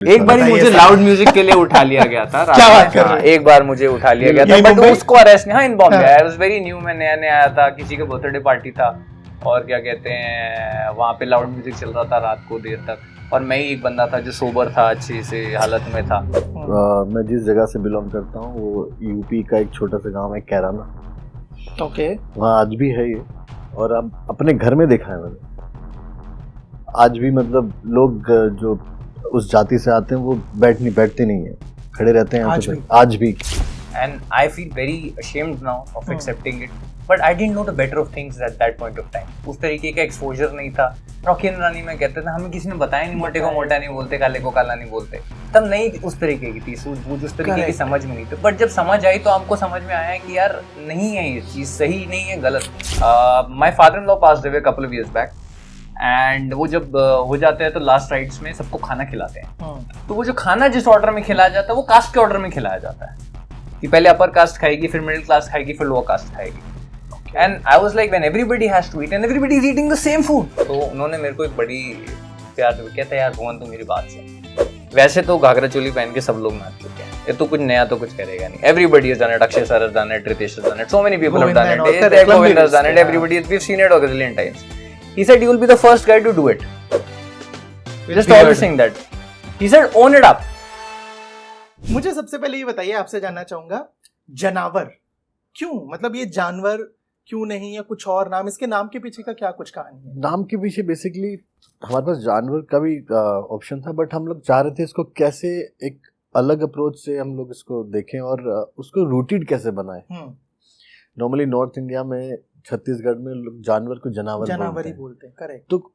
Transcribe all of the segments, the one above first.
एक बार मुझे loud music के लिए उठा लिया गया था। क्या बात कर रहे हो? एक बार मुझे उठा लिया गया था, बट उसको अरेस्ट नहीं। हाँ, in Bombay. I was very new, मैं नया नया आया था, किसी का बर्थडे पार्टी था और क्या कहते हैं वहाँ पे लाउड म्यूजिक चल रहा था रात को देर तक, और मैं ही एक बंदा था जो सोबर था, अच्छी से हालत में था। मैं जिस जगह से बिलोंग करता हूँ वो यूपी का एक छोटा सा गांव है कैराना। ओके। वहाँ आज भी है ये, और अब अपने घर में देखा है मैंने। आज भी मतलब लोग जो उस जाति से आते हैं वो बैठते नहीं है, खड़े रहते हैं आज भी। And I feel very ashamed now of accepting it, but I didn't know the better of things at that point of time. उस तरीके का एक्सपोजर नहीं था। रॉकी एंड रानी में कहते थे, हमें किसी ने बताया नहीं, मोटे को मोटा नहीं बोलते, काले को काला नहीं बोलते। तब नहीं उस तरीके की थी सूझबूझ, उस तरीके की समझ में नहीं थी। बट जब समझ आई तो हमको समझ में आया कि यार नहीं है ये चीज़, सही नहीं है, गलत। My father in law passed away couple of years back, and वो जब हो जाते हैं तो लास्ट राइट्स में सबको खाना खिलाते हैं। तो वो जो खाना जिस ऑर्डर में खिलाया जाता है वो कास्ट के ऑर्डर में खिलाया जाता है कि पहले अपर कास्ट खाएगी, फिर मिडिल क्लास खाएगी, फिर लोअर कास्ट खाएगी। And I was like when everybody has to eat and everybody is eating the same food. तो उन्होंने मेरे को एक बड़ी प्यार से कहता है, यार भुवन तू मेरी बात सुन, वैसे तो घाघरा चोली पहन के सब लोग नाच चुके हैं, ये तो कुछ नया तो कुछ करेगा नहीं। Everybody has done it, Akshay sir has done it, Ritesh has done it, so many people have done it, Govinda has done it, everybody we have seen it a gazillion times. He said you will be the first guy to do it. Just always saying that. He said own it up. मुझे सबसे पहले ये बताइए, आपसे जानना चाहूंगा, जनावर क्यों, मतलब ये जानवर क्यों नहीं है कुछ और नाम, इसके नाम के पीछे का क्या कुछ कहानी है? नाम के पीछे बेसिकली हमारे पास जानवर का भी ऑप्शन था, बट हम लोग चाह रहे थे इसको कैसे एक अलग अप्रोच से हम लोग इसको देखें और उसको रूटेड कैसे बनाएं। नॉर्मली नॉर्थ इंडिया में, छत्तीसगढ़ में लोग जानवर को जानवर ही बोलते हैं। करेक्ट। तो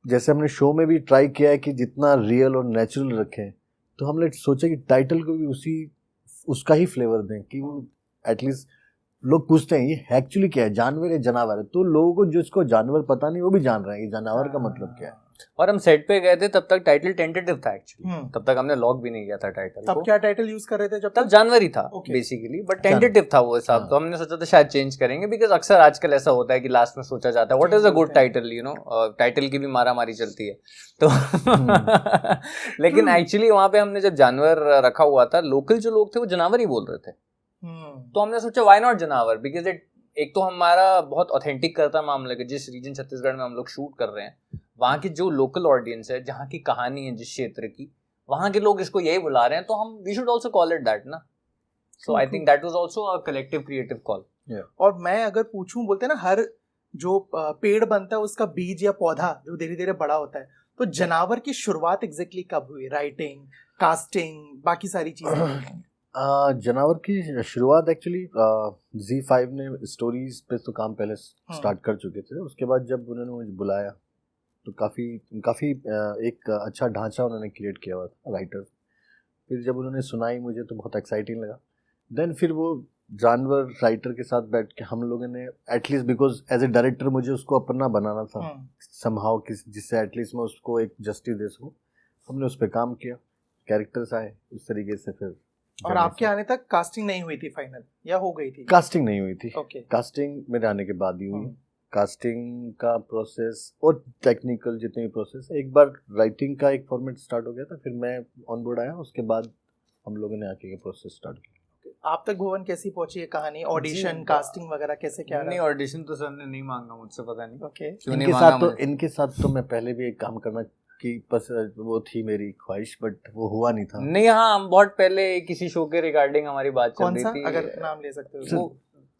जैसे हमने शो में भी ट्राई किया है कि जितना रियल और नेचुरल रखें, तो हमने सोचा कि टाइटल को भी उसका ही फ्लेवर दें कि वो एटलीस्ट लोग पूछते हैं ये एक्चुअली क्या है, जानवर है जनावर है, तो लोगों को जिसको जानवर पता नहीं वो भी जान रहे हैं कि जानवर का मतलब क्या है। और हम सेट पे गए थे तब तक टाइटल टेंटेटिव था एक्चुअली, तब तक हमने लॉक भी नहीं किया था टाइटल तब को। क्या टाइटल यूज कर रहे थे जब तब जानवर ही था बेसिकली, बट टेंटेटिव था वो हिसाब। तो हमने सोचा था शायद चेंज करेंगे, बिकॉज अक्सर आजकल ऐसा होता है कि लास्ट में सोचा जाता है what is a good title, you know, title की भी मारामारी चलती है तो लेकिन एक्चुअली वहां पे हमने जब जानवर रखा हुआ था, लोकल जो लोग थे वो जानवर ही बोल रहे थे। तो हमने सोचा व्हाई नॉट जानवर, बिकॉज एक तो हमारा बहुत ऑथेंटिक करता मामला है, जिस रीजन छत्तीसगढ़ में हम लोग शूट कर रहे हैं वहाँ की जो लोकल ऑडियंस है, जहाँ की कहानी है जिस क्षेत्र की, वहाँ के लोग इसको यही बुला रहे हैं, तो हम we should also call it that ना। So I think that was also a collective creative call. और मैं अगर पूछूं, बोलते हैं ना हर जो पेड़ बनता है उसका बीज या पौधा जो धीरे धीरे बड़ा होता है, तो जानवर की शुरुआत एग्जैक्टली कब हुई? राइटिंग, कास्टिंग, बाकी सारी चीजें। जानवर की शुरुआत एक्चुअली Z5 ने स्टोरीज पे तो काम पहले स्टार्ट कर चुके थे। उसके बाद जब उन्होंने मुझे बुलाया तो काफ़ी एक अच्छा ढांचा उन्होंने क्रिएट किया हुआ था राइटर। फिर जब उन्होंने सुनाई मुझे तो बहुत एक्साइटिंग लगा। देन फिर वो जानवर राइटर के साथ बैठ के हम लोगों ने at least, because as a director मुझे उसको अपना बनाना था समहाउ, जिससे एटलीस्ट मैं उसको एक जस्टिस दे सकूँ। हमने उस पर काम किया, कैरेक्टर्स आए उस तरीके से। फिर और आपके आने तक कास्टिंग नहीं हुई थी फाइनल, या हो गई थी? कास्टिंग नहीं हुई थी। कास्टिंग मेरे आने के बाद ही हुई। कास्टिंग का प्रोसेस और टेक्निकल जितने भी प्रोसेस, एक बार राइटिंग का एक फॉर्मेट स्टार्ट हो गया था, फिर मैं ऑन बोर्ड आया, उसके बाद हम लोगों ने आके प्रोसेस स्टार्ट किया। आप तक भुवन कैसी पहुंची है कहानी? ऑडिशन, कास्टिंग वगैरह कैसे क्या? नहीं, ऑडिशन तो सर ने नहीं मांगा मुझसे, पता नहीं इनके साथ तो मैं पहले भी एक काम करना की बस वो थी मेरी ख्वाहिश, बट वो हुआ नहीं था। नहीं, हाँ, हम बहुत पहले किसी शो के रिगार्डिंग हमारी बात चल रही थी। अगर नाम ले सकते हो?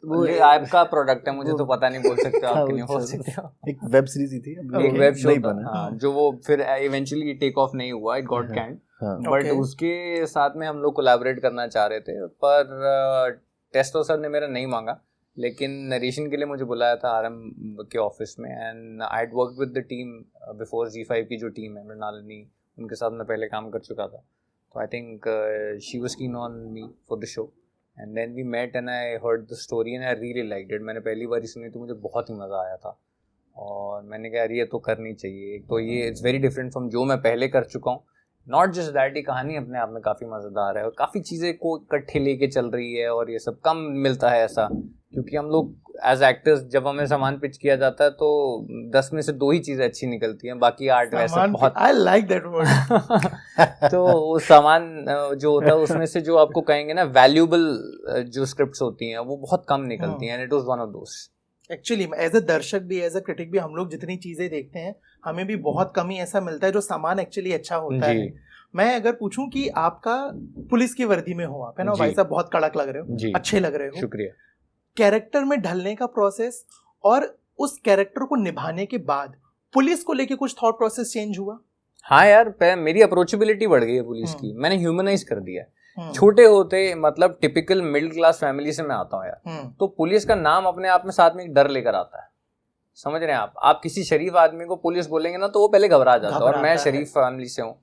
वो आपका प्रोडक्ट है, मुझे तो पता नहीं, बोल सकते हो आपके नहीं बोल सकते हो। एक वेब सीरीज ही थी, एक वेब शो था जो वो फिर इवेंचुअली टेक ऑफ नहीं हुआ, इट गॉट कैंड, बट उसके साथ में हम लोग कोलैबोरेट करना चाह रहे थे, पर टेस्टो सर ने मेरा नहीं मांगा, लेकिन नरेशन के लिए मुझे बुलाया था आरएम के ऑफिस में, and I had worked with the team before Z5 की जो टीम है मृणालिनी, उनके साथ मैं पहले काम कर चुका था। तो I think she was keen on me for the show, and then we met and I heard the story and I really liked it. मैंने पहली बार सुनी तो मुझे बहुत ही मज़ा आया था, और मैंने कहा यार ये तो करनी चाहिए। एक तो ये इट्स वेरी डिफरेंट फ्रॉम जो मैं पहले कर चुका हूँ, नॉट जस्ट दैट, ये कहानी अपने आप में काफ़ी मज़ेदार है और काफ़ी चीज़ें को इकट्ठे लेके चल रही है और ये सब कम मिलता है ऐसा, क्योंकि हम लोग एज एक्टर्स जब हमें सामान पिच किया जाता है तो 10 में से 2 ही चीज़ें अच्छी निकलती हैं, बाकी 8 वैसे बहुत आई लाइक दैट वर्ड। तो वो सामान जो होता है उसमें से जो आपको कहेंगे ना वैल्यूएबल जो स्क्रिप्ट्स होती हैं वो बहुत कम निकलती हैं, and it was one of those. Actually as a दर्शक भी, एज अ क्रिटिक भी, हम लोग जितनी चीजें देखते हैं हमें भी बहुत कम ही ऐसा मिलता है जो सामान एक्चुअली अच्छा होता है। मैं अगर पूछूं कि आपका पुलिस की वर्दी में हो आप, है ना भाई साहब, बहुत कड़क लग रहे हो, अच्छे लग रहे हो, शुक्रिया। कैरेक्टर में ढलने का प्रोसेस और उस कैरेक्टर को निभाने के बाद पुलिस को लेके कुछ थॉट प्रोसेस चेंज हुआ? हाँ यार, मेरी अप्रोचेबिलिटी बढ़ गई है पुलिस की, मैंने ह्यूमनाइज कर दिया। छोटे होते मतलब टिपिकल मिडिल क्लास फैमिली से मैं आता हूँ यार, तो पुलिस का नाम अपने आप में साथ में एक डर लेकर आता है, समझ रहे हैं आप किसी शरीफ आदमी को पुलिस बोलेंगे ना तो वो पहले घबरा जाता है, और मैं शरीफ फैमिली से हूँ।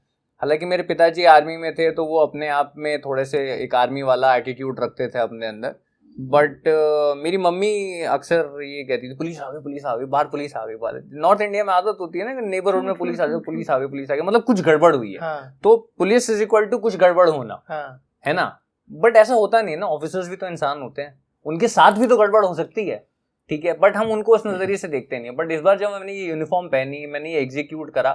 हालांकि मेरे पिताजी आर्मी में थे तो वो अपने आप में थोड़े से एक आर्मी वाला एटीट्यूड रखते थे अपने अंदर, बट मेरी मम्मी अक्सर ये कहती थी पुलिस आ गई बाहर, पुलिस आ गई बाहर। नॉर्थ इंडिया में आदत होती है ना कि नेबरहुड में पुलिस आ गई, मतलब कुछ गड़बड़ हुई है। तो पुलिस इज इक्वल टू कुछ गड़बड़ होना, है ना। बट ऐसा होता नहीं है ना, ऑफिसर्स भी तो इंसान होते हैं, उनके साथ भी तो गड़बड़ हो सकती है, ठीक है, बट हम उनको उस नजरिए से देखते नहीं। बट इस बार जब मैंने ये यूनिफॉर्म पहनी, मैंने ये एग्जीक्यूट करा,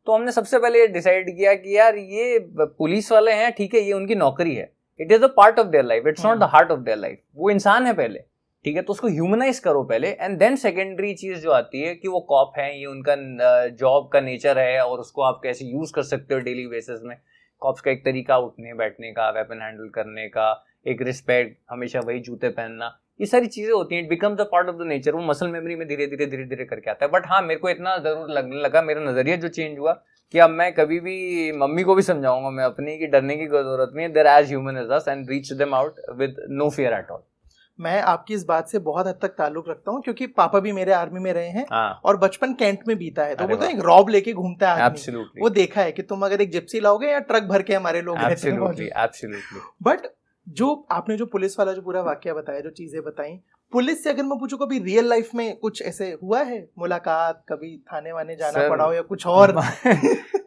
तो हमने सबसे पहले ये डिसाइड किया कि यार ये पुलिस वाले हैं, ठीक है, ये उनकी नौकरी है, it is a part of their life, it's not the heart of their life. वो इंसान है पहले, ठीक है, तो उसको ह्यूमनाइज करो पहले, एंड देन सेकेंडरी चीज जो आती है कि वो कॉप है, ये उनका जॉब का नेचर है और उसको आप कैसे यूज कर सकते हो डेली बेसिस में। कॉप्स का एक तरीका उठने बैठने का, वेपन हैंडल करने का, एक रिस्पेक्ट, हमेशा वही जूते पहनना, ये सारी चीजें होती हैं। It becomes a part of the nature, वो मसल मेमोरी में धीरे धीरे करके आता है। बट हाँ, मेरे को इतना जरूर लगने लगा, मेरा नजरिया जो चेंज हुआ कि अब मैं कभी भी मम्मी को भी समझाऊंगा मैं अपनी कि डरने की कोई जरूरत नहीं है, there as human as us and reach them out with no fear at all. मैं आपकी इस बात से बहुत हद तक ताल्लुक रखता हूँ, क्योंकि पापा भी मेरे आर्मी में रहे हैं और बचपन कैंट में बीता है, तो वो तो एक रॉब लेके घूमता है आदमी, वो देखा है कि तुम अगर एक जिप्सी लाओगे या ट्रक भर के हमारे लोग रहते हैं। बट जो आपने जो पुलिस वाला जो पूरा वाकया बताया, जो चीजें बताई, पुलिस से अगर मैं पूछूं कभी रियल लाइफ में कुछ ऐसे हुआ है मुलाकात, कभी थाने वाने जाना पड़ा हो या कुछ और?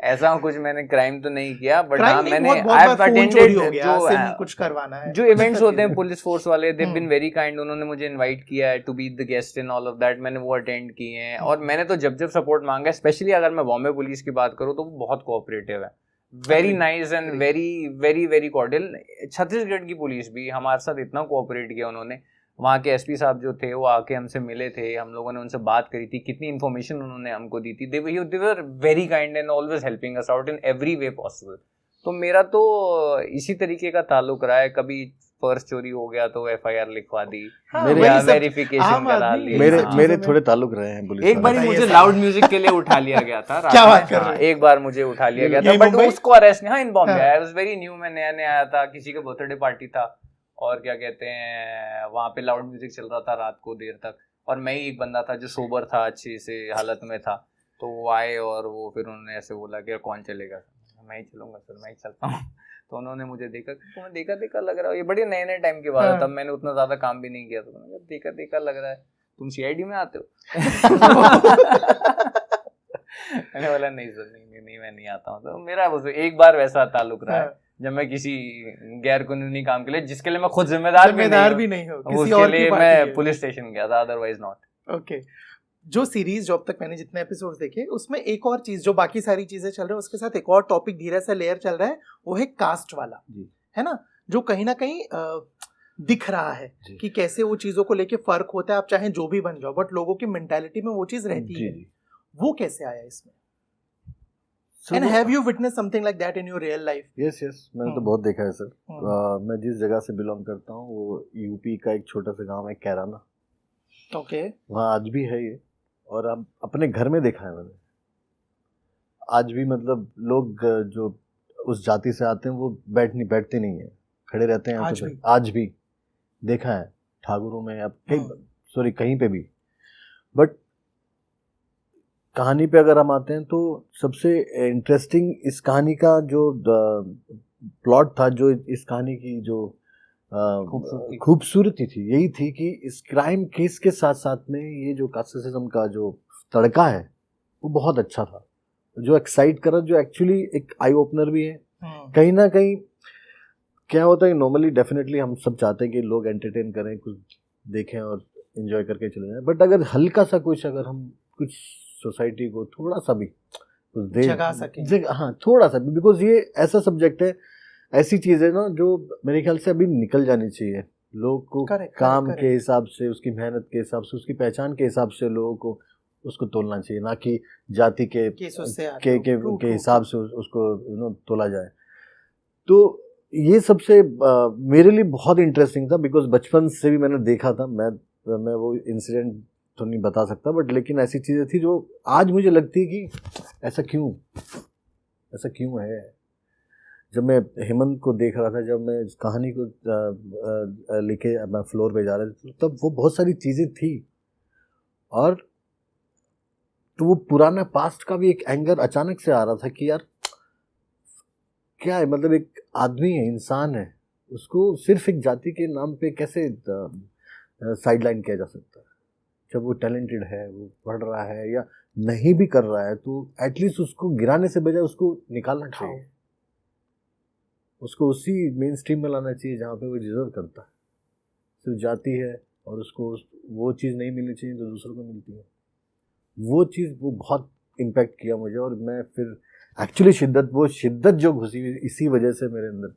ऐसा कुछ मैंने क्राइम तो नहीं किया, बट हाँ, मैंने जो कुछ करवाना है, जो इवेंट्स होते हैं पुलिस फोर्स वाले, दे बीन वेरी काइंड, उन्होंने मुझे इनवाइट किया है to be the guest in all of that, मैंने वो अटेंड किए हैं। और मैंने तो जब सपोर्ट मांगा, स्पेशली अगर मैं बॉम्बे पुलिस की बात करूँ तो वो बहुत कोऑपरेटिव है, very nice and very very very cordial. Chhattisgarh की पुलिस भी हमारे साथ इतना कोऑपरेट किया उन्होंने, वहाँ के एसपी साहब जो थे वो आके हमसे मिले थे, हम लोगों ने उनसे बात करी थी, कितनी इन्फॉर्मेशन उन्होंने हमको दी थी। They were very kind and always helping us out in every way possible. तो मेरा तो इसी तरीके का ताल्लुक रहा है, कभी पर्स चोरी हो गया तो एफआईआर लिखवा दी, वेरिफिकेशन करा ली। मेरे थोड़े ताल्लुक रहे हैं पुलिस। एक बार मुझे लाउड म्यूजिक के लिए उठा लिया गया था। क्या बात कर रहे हैं? एक बार मुझे उठा लिया गया था, बट उसको अरेस्ट नहीं, हाँ, in Bombay. I was very new, मैं नया आया था, किसी का बर्थडे पार्टी था और क्या कहते हैं वहाँ पे लाउड म्यूजिक चल रहा था रात को देर तक, और मैं ही एक बंदा था जो सोबर था, अच्छी से हालत में था। तो वो आए और वो फिर उन्होंने ऐसे बोला कि कौन चलेगा, मैं ही चलूंगा सर, मैं ही चलता हूँ। तो उन्होंने मुझे देखा, तुम्हें देखा लग रहा है, ये बड़े नए टाइम की बात है, तब मैंने उतना ज्यादा काम भी नहीं किया, तो मैंने देखा लग रहा है, तुम सीआईडी में आते हो? मैंने बोला नहीं सर, नहीं मैं नहीं आता हूँ। तो मेरा एक बार वैसा ताल्लुक रहा है जब मैं किसी गैर कानूनी काम के लिए, जिसके लिए मैं खुद जिम्मेदार भी नहीं हूँ, उसके लिए मैं पुलिस स्टेशन गया था, अदरवाइज नॉट। ओके, जो सीरीज जो अब तक मैंने जितने एपिसोड्स देखे, उसमें एक और चीज, जो बाकी सारी चीजें चल रही है उसके साथ एक और टॉपिक धीरे से लेयर चल रहा है, वो है कास्ट वाला, है ना, जो कहीं ना कहीं दिख रहा है कि कैसे वो चीजों को लेके फर्क होता है। आप चाहे जो भी बन जाओ, बट लोगों की मेंटालिटी में वो चीज रहती है। वो कैसे आया इसमें? And have you witnessed something like that in your real life? Yes, मैंने तो बहुत देखा है सर। मैं जिस जगह से बिलोंग करता हूँ वो यूपी का एक छोटा सा गांव है, कैराना। ओके। वहाँ आज भी है ये, और अब अपने घर में देखा है मैंने। आज भी मतलब लोग जो उस जाति से आते हैं वो बैठते नहीं है, खड़े रहते हैं आज भी देखा है, ठाकुरों में, अब कहीं पे भी। बट कहानी पे अगर हम आते हैं तो सबसे इंटरेस्टिंग इस कहानी का जो प्लॉट था, जो इस कहानी की जो खूबसूरती थी, यही थी कि इस क्राइम केस के साथ साथ में ये जो कास्टिज्म का जो तड़का है वो बहुत अच्छा था। जो एक्साइट कर रहा है, जो एक्चुअली एक आई ओपनर भी है। कहीं ना कहीं क्या होता है, नॉर्मली डेफिनेटली हम सब चाहते हैं कि लोग एंटरटेन करें, कुछ देखें और एंजॉय करके चले जाएं, बट अगर हल्का सा कुछ, अगर हम कुछ सोसाइटी को थोड़ा सा भी कुछ दे जगा सके, हाँ थोड़ा सा भी, बिकॉज ये ऐसा सब्जेक्ट है, ऐसी चीज़ है ना जो मेरे ख्याल से अभी निकल जानी चाहिए लोग को। काम के हिसाब से, उसकी मेहनत के हिसाब से, उसकी पहचान के हिसाब से लोगों को उसको तोलना चाहिए, ना कि जाति के हिसाब से उसको तोला जाए। तो ये सबसे मेरे लिए बहुत इंटरेस्टिंग था, बिकॉज बचपन से भी मैंने देखा था। मैं वो इंसिडेंट तो नहीं बता सकता, बट लेकिन ऐसी चीज़ें थी जो आज मुझे लगती है कि ऐसा क्यों है। जब मैं हेमंत को देख रहा था, जब मैं इस कहानी को लेके मैं फ्लोर पे जा रहा था, तब वो बहुत सारी चीज़ें थी, और तो वो पुराना पास्ट का भी एक एंगर अचानक से आ रहा था कि यार क्या है, मतलब एक आदमी है, इंसान है, उसको सिर्फ एक जाति के नाम पे कैसे साइडलाइन किया जा सकता है। जब वो टैलेंटेड है, वो पढ़ रहा है या नहीं भी कर रहा है, तो एटलीस्ट उसको गिराने से बजाय उसको निकालना चाहिए, उसको उसी मेन स्ट्रीम में लाना चाहिए जहाँ पे वो डिजर्व करता है। सिर्फ जाति है और उसको वो चीज़ नहीं मिलनी चाहिए जो दूसरों को मिलती है। वो चीज़ वो बहुत इम्पैक्ट किया मुझे, और मैं फिर एक्चुअली शिद्दत जो घुसी इसी वजह से मेरे अंदर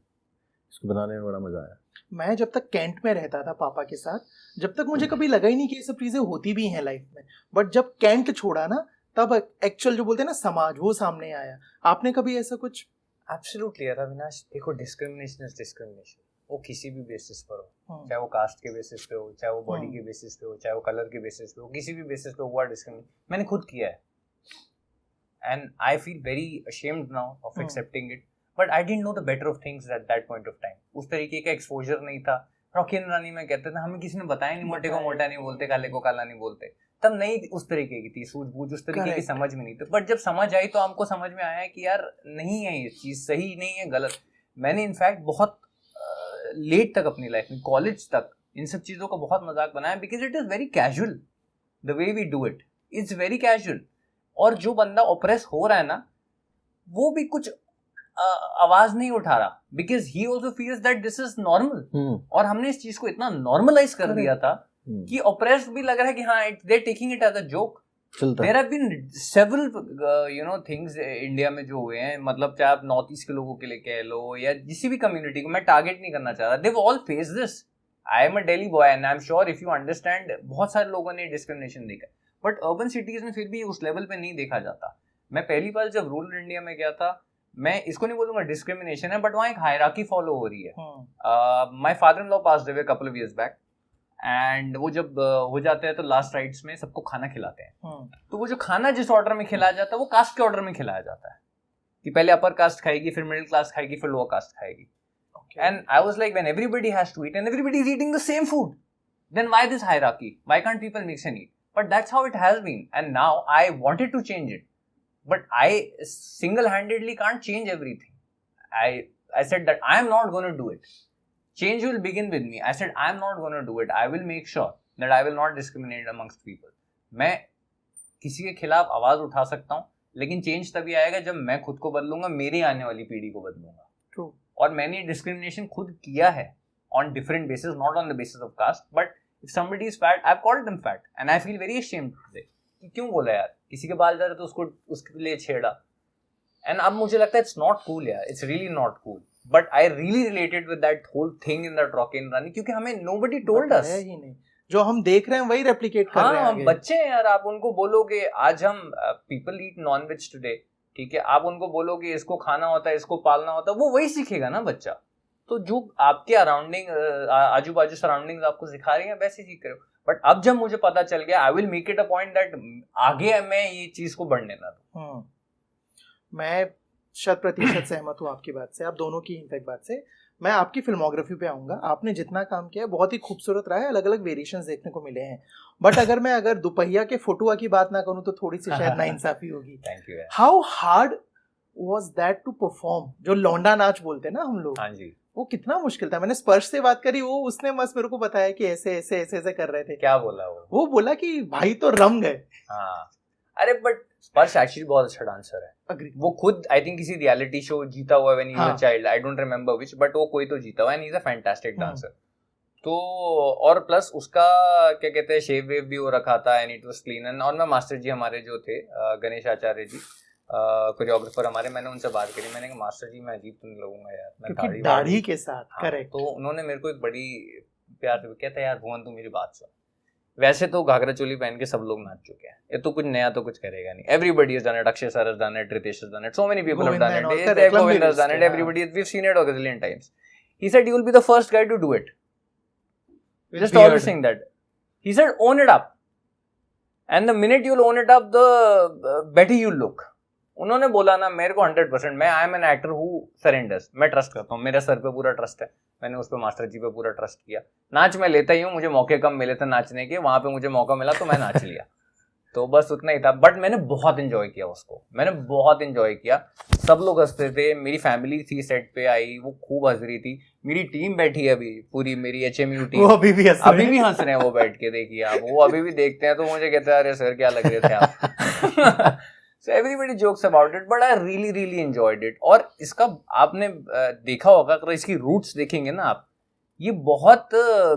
इसको बनाने में बड़ा मज़ा आया। मैं जब तक कैंट में रहता था पापा के साथ, जब तक मुझे कभी लगा ही नहीं कि ये सब चीज़ें होती भी हैं लाइफ में, बट जब कैंट छोड़ा ना, तब एक्चुअल जो बोलते हैं ना समाज, वो सामने आया। आपने कभी ऐसा कुछ? एब्सोल्युटली यार अविनाश, देखो डिस्क्रिमिनेशन इज डिस्क्रिमिनेशन, वो किसी भी बेसिस पर हो, चाहे वो कास्ट के बेसिस पे हो, चाहे वो बॉडी के बेसिस पे हो, चाहे वो कलर के बेसिस पे हो, किसी भी बेसिस पे हुआ डिस्क्रिमिनेशन मैंने खुद किया है, and I feel very ashamed now of accepting it, but I didn't know the better of things at that point of time. उस तरीके का एक्सपोजर नहीं था। रॉकी एंड रानी में कहते थे, हमें किसी ने बताया नहीं, मोटे को मोटा नहीं बोलते, काले को काला नहीं बोलते। तब नहीं उस तरीके की थी सूझबूझ, उस तरीके की समझ में नहीं थी, बट जब समझ आई तो हमको समझ में आया कि यार नहीं है, ये चीज़ सही नहीं है, गलत। मैंने इनफैक्ट बहुत लेट तक अपनी लाइफ में, कॉलेज तक, इन सब चीज़ों का बहुत मजाक बनाया, because it is very casual the way we do it, it's very casual. और जो बंदा ऑप्रेस हो रहा है ना, वो भी कुछ आवाज नहीं उठा रहा, because he also feels that this is normal. और हमने इस चीज को इतना नॉर्मलाइज कर दिया था कि ऑप्रेस्ड भी लग रहा है कि हाँ, they taking it as a joke. There have been several things India में जो हुए हैं, मतलब चाहे आप नॉर्थ ईस्ट के लोगों के लिए कह लो या किसी भी कम्युनिटी को, मैं टारगेट नहीं करना चाह रहा, they all face this. I am a Delhi boy and I am sure if you understand, बहुत सारे लोगों ने डिस्क्रिमिनेशन देखा, बट अर्बन सिटीज में फिर भी उस लेवल पे नहीं देखा जाता। मैं पहली बार जब रूरल इंडिया में गया था, मैं इसको नहीं बोलूंगा डिस्क्रिमिनेशन है, बट वहाँ एक हायरार्की फॉलो हो रही है। My father in law passed away couple of years back, and वो जब हो जाते हैं तो लास्ट राइट्स में सबको खाना खिलाते हैं। तो वो जो खाना जिस ऑर्डर में खिलाया जाता है, वो कास्ट के ऑर्डर में खिलाया जाता है, कि पहले अपर कास्ट खाएगी, फिर मिडिल क्लास खाएगी, फिर लोअर कास्ट खाएगी। And I was like, when everybody has to eat and everybody is eating the same food, then why this hierarchy, why can't people mix and eat? But that's how it has been, and now I wanted to change it, but I single-handedly can't change everything. I said that I am not going to do it. Change will begin with me. I said I am not going to do it. I will make sure that I will not discriminate amongst people. मैं किसी के खिलाफ आवाज उठा सकता हूँ, लेकिन change तभी आएगा जब मैं खुद को बदलूंगा, मेरी आने वाली पीढ़ी को बदलूंगा। True. और मैंने डिस्क्रिमिनेशन खुद किया है on different bases, not on the basis of caste, but if somebody is fat, I've called them fat, and I feel very ashamed to say. क्यों बोला यार, किसी के बाल जा रहे तो उसको उसके लिए छेड़ा, एंड अब मुझे लगता है इट्स नॉट कूल यार, it's really not cool, but I really related with that whole thing in that Rocky and Rani, क्योंकि हमें नोबडी टोल्ड अस, ही नहीं, जो हम देख रहे हैं वही रेप्लिकेट कर रहे हैं। हम बच्चे हैं यार, आप उनको बोलोगे आज हम people eat non veg today, ठीक है, आप उनको बोलोगे इसको खाना होता है, इसको पालना होता है, वो वही सीखेगा ना बच्चा। तो जो आपके अराउंडिंग, आजू बाजू सराउंडिंग्स आपको सिखा रही हैं, वैसे सीख रहे हो। बट अब जब मुझे पता चल गया, I will make it a point that आगे मैं ये चीज को बढ़ने ना दूं। मैं 100% सहमत हूँ आपकी बात से, आप दोनों की इनफैक्ट बात से। मैं आपकी फिल्मोग्राफी पे आऊँगा। आपने जितना काम किया है बहुत ही खूबसूरत रहा है, अलग अलग वेरिएशंस देखने को मिले हैं। बट अगर दोपहिया के फोटुआ की बात ना करूँ तो थोड़ी सी शायद नाइंसाफी होगी। Thank you. How hard was that to perform? जो लौंडा नाच बोलते हैं ना हम लोग, हाँ जी, वो कितना मुश्किल था। मैंने स्पर्श से बात करी, वो उसने बस मेरे को बताया कि ऐसे ऐसे ऐसे ऐसे कर रहे थे। क्या बोला वो बोला कि भाई तो रम गए। हाँ, अरे बट स्पर्श एक्चुअली बहुत अच्छा डांसर है. अग्री. वो खुद आई थिंक किसी रियलिटी शो जीता हुआ व्हेन ही वाज हाँ. A child, I don't remember which, but वो कोई तो जीता हुआ, and he is a fantastic dancer. तो और प्लस उसका क्या कहते हैं शेव वेव भी हो रखा था and it was clean. And और मैं मास्टर जी हमारे जो थे गणेश आचार्य जी कोरियोग्राफर हमारे, मैंने उनसे बात करी. मैंने कहा मास्टर जी मैं अजीब तो नहीं लगूंगा यार, मैं क्योंकि दाढ़ी के साथ. करेक्ट. तो उन्होंने मेरे को एक बड़ी प्यार से कहता है यार भुवन तू मेरी बात सुन, वैसे तो घाघरा चोली पहन के सब लोग नाच चुके हैं, ये तो कुछ नया तो कुछ करेगा नहीं. Everybody has done it, Akshay sir has done it, Ritesh has done it, so many people have done it, Govinda has done it, everybody, we have seen it a gazillion times. He said you will be the first guy to do it. Just always saying that. He said own it up, and the minute you'll own it up, the better you'll look. उन्होंने बोला ना मेरे को 100%, मैं I am an actor who surrenders, मैं trust करता हूँ, मेरे सर पे पूरा ट्रस्ट है, मैंने उस पर मास्टर जी पे पूरा ट्रस्ट किया. नाच मैं लेता ही हूँ, मुझे मौके कम मिले थे नाचने के, वहाँ पे मुझे मौका मिला तो मैं नाच लिया. तो बस उतना ही था, बट मैंने बहुत एंजॉय किया उसको, मैंने बहुत एंजॉय किया. सब लोग हंसते थे, मेरी फैमिली थी सेट पे आई, वो खूब हंस रही थी. मेरी टीम बैठी है अभी पूरी, मेरी HMU टीम, वो अभी भी हंस रहे हैं वो बैठ के. देखिए आप, वो अभी भी देखते हैं तो मुझे कहते हैं अरे सर क्या लग रहे थे आप. So everybody jokes about it, but I really enjoyed it. और इसका आपने देखा होगा, अगर इसकी रूट्स देखेंगे ना आप, ये बहुत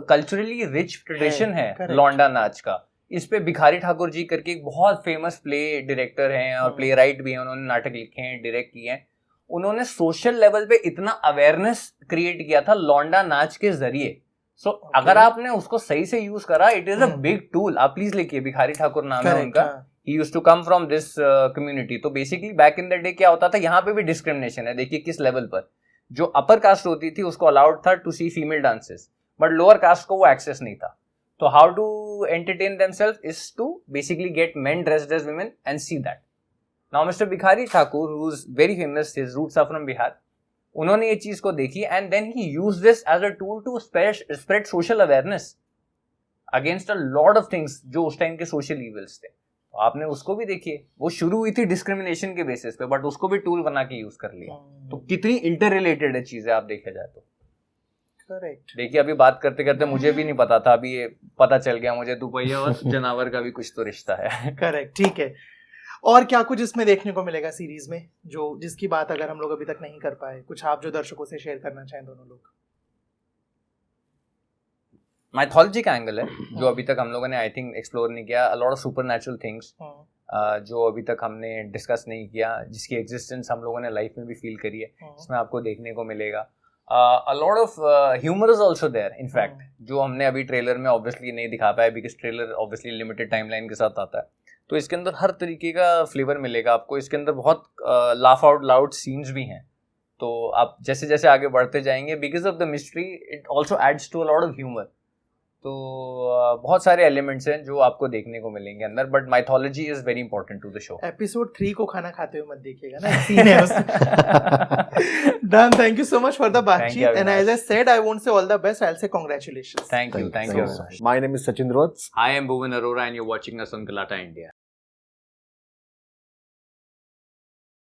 कल्चरली रिच ट्रेडिशन है लौंडा नाच का. इस पे भिखारी ठाकुर जी करके एक बहुत फेमस प्ले डायरेक्टर हैं और प्ले राइट भी हैं, उन्होंने नाटक लिखे हैं, डायरेक्ट किए हैं. उन्होंने सोशल लेवल पे इतना अवेयरनेस क्रिएट किया था लौंडा नाच के जरिए. सो अगर आपने उसको सही से यूज करा, it is a big tool. आप प्लीज लिखिए, भिखारी ठाकुर नाम है उनका. He used to come from this community. तो basically back in the day क्या होता था, यहाँ पे भी डिस्क्रिमिनेशन है. देखिए किस लेवल पर, जो अपर कास्ट होती थी उसको अलाउड था to see female dances, but lower caste को वो एक्सेस नहीं था. तो how to entertain themselves is to basically get men dressed as women and see that. Now Mr Bhikhari Thakur who is very famous, his roots are from Bihar, उन्होंने ये चीज को देखी and then he used this as a tool to spread social awareness against a lot of things जो उस time के social evils थे. तो आपने उसको भी देखिए, वो शुरू हुई थी डिस्क्रिमिनेशन के बेसिस पे, बट उसको भी टूल बना के यूज कर लिया. तो कितनी इंटर रिलेटेड है चीजें आप देखा जाए तो. करेक्ट. देखिए अभी बात करते करते मुझे भी नहीं पता था, अभी ये पता चल गया मुझे, दुपहिया और जनावर का भी कुछ तो रिश्ता है. करेक्ट. ठीक है. और क्या कुछ इसमें देखने को मिलेगा सीरीज में, जो जिसकी बात अगर हम लोग अभी तक नहीं कर पाए, कुछ आप जो दर्शकों से शेयर करना चाहें दोनों लोग? माइथोलॉजी का एंगल है जो अभी तक हम लोगों ने आई थिंक एक्सप्लोर नहीं किया. अ लॉट ऑफ सुपरनैचुरल थिंग्स जो अभी तक हमने डिस्कस नहीं किया, जिसकी एग्जिस्टेंस हम लोगों ने लाइफ में भी फील करी है, इसमें आपको देखने को मिलेगा. A lot of humour is also there in fact, जो हमने अभी ट्रेलर में ऑब्वियसली नहीं दिखा पाया, because trailer obviously limited timeline के साथ आता है. तो इसके अंदर हर तरीके का फ्लेवर मिलेगा आपको. इसके अंदर बहुत लाफ आउट लाउड सीन्स भी हैं. तो आप जैसे जैसे आगे बढ़ते जाएंगे, because of the mystery it also adds to a lot of humour. तो बहुत सारे एलिमेंट्स हैं जो आपको देखने को मिलेंगे अंदर, but mythology is very important to the show. Episode 3 को खाना खाते हुए मत देखिएगा ना, सीन है उसमें. Done. Thank you so much for the बातचीत, and as I said I won't say all the best, I will say congratulations. Thank you. My name is Sachin Roats. I am Bhuvan Arora and you're watching us on Galata India.